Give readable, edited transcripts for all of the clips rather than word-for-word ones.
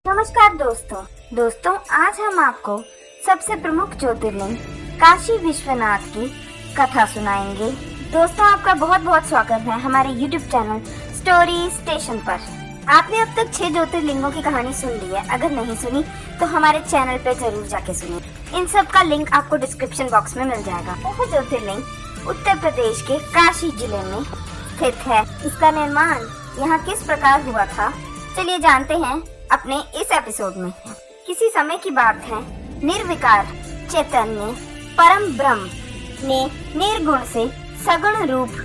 नमस्कार दोस्तों, आज हम आपको सबसे प्रमुख ज्योतिर्लिंग काशी विश्वनाथ की कथा सुनाएंगे। दोस्तों, आपका बहुत बहुत स्वागत है हमारे YouTube चैनल स्टोरी स्टेशन पर। आपने अब तक 6 ज्योतिर्लिंगों की कहानी सुन ली है। अगर नहीं सुनी तो हमारे चैनल पे जरूर जाके सुनिए। इन सब का लिंक आपको डिस्क्रिप्शन बॉक्स में मिल जाएगा। यह ज्योतिर्लिंग उत्तर प्रदेश के काशी जिले में स्थित है। इसका निर्माण यहाँ किस प्रकार हुआ था, चलिए जानते हैं अपने इस एपिसोड में। किसी समय की बात है, निर्विकार चैतन्य परम ब्रह्म ने निर्गुण से सगुण रूप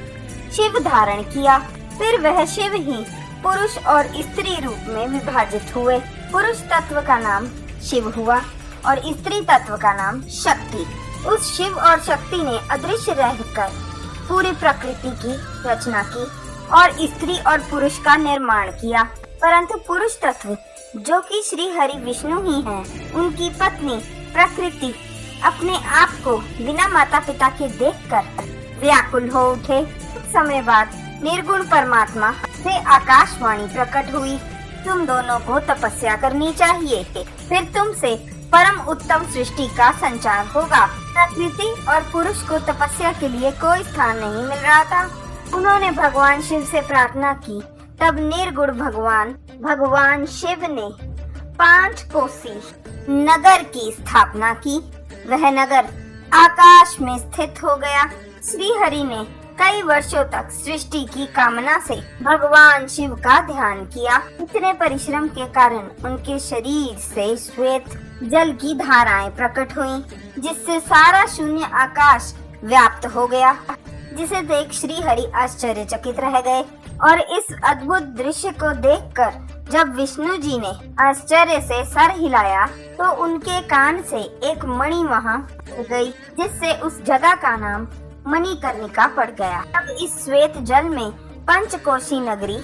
शिव धारण किया। फिर वह शिव ही पुरुष और स्त्री रूप में विभाजित हुए। पुरुष तत्व का नाम शिव हुआ और स्त्री तत्व का नाम शक्ति। उस शिव और शक्ति ने अदृश्य रहकर पूरी प्रकृति की रचना की और स्त्री और पुरुष का निर्माण किया। परंतु पुरुष तत्व, जो कि श्री हरि विष्णु ही हैं, उनकी पत्नी प्रकृति अपने आप को बिना माता पिता के देखकर व्याकुल हो उठे। कुछ समय बाद निर्गुण परमात्मा से आकाशवाणी प्रकट हुई, तुम दोनों को तपस्या करनी चाहिए, फिर तुमसे परम उत्तम सृष्टि का संचार होगा। प्रकृति और पुरुष को तपस्या के लिए कोई स्थान नहीं मिल रहा था। उन्होंने भगवान शिव से प्रार्थना की। तब निर्गुण भगवान शिव ने 5 कोसी नगर की स्थापना की। वह नगर आकाश में स्थित हो गया। श्री हरि ने कई वर्षों तक सृष्टि की कामना से भगवान शिव का ध्यान किया। इतने परिश्रम के कारण उनके शरीर से श्वेत जल की धाराएं प्रकट हुईं, जिससे सारा शून्य आकाश व्याप्त हो गया, जिसे देख श्री हरि आश्चर्यचकित रह गए। और इस अद्भुत दृश्य को देखकर जब विष्णु जी ने आश्चर्य से सर हिलाया तो उनके कान से एक मणि वहां गई, जिससे उस जगह का नाम मणिकर्णिका पड़ गया। तब इस श्वेत जल में पंचकोशी नगरी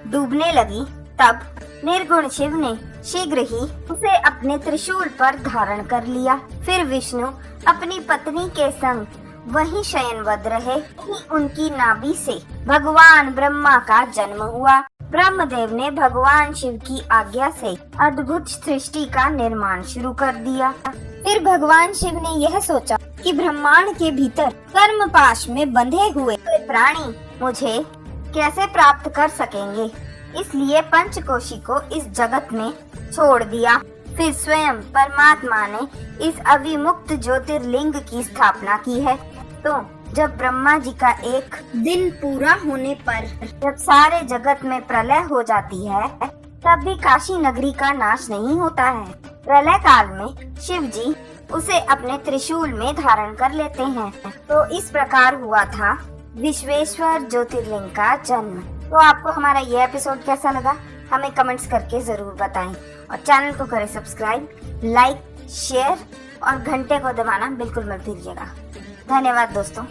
डूबने लगी। तब निर्गुण शिव ने शीघ्र ही उसे अपने त्रिशूल पर धारण कर लिया। फिर विष्णु अपनी पत्नी के संग वही शयनवद रहे। उनकी नाभि से भगवान ब्रह्मा का जन्म हुआ। ब्रह्मदेव ने भगवान शिव की आज्ञा से अद्भुत सृष्टि का निर्माण शुरू कर दिया। फिर भगवान शिव ने यह सोचा कि ब्रह्मांड के भीतर कर्म पाश में बंधे हुए प्राणी मुझे कैसे प्राप्त कर सकेंगे, इसलिए पंचकोशी को इस जगत में छोड़ दिया। फिर स्वयं परमात्मा ने इस अविमुक्त ज्योतिर्लिंग की स्थापना की है। तो जब ब्रह्मा जी का एक दिन पूरा होने पर जब सारे जगत में प्रलय हो जाती है, तब भी काशी नगरी का नाश नहीं होता है। प्रलय काल में शिव जी उसे अपने त्रिशूल में धारण कर लेते हैं। तो इस प्रकार हुआ था विश्वेश्वर ज्योतिर्लिंग का जन्म। तो आपको हमारा ये एपिसोड कैसा लगा, हमें कमेंट्स करके जरूर बताएं और चैनल को करें सब्सक्राइब, लाइक, शेयर और घंटे को दबाना बिल्कुल मत भूलिएगा। धन्यवाद दोस्तों।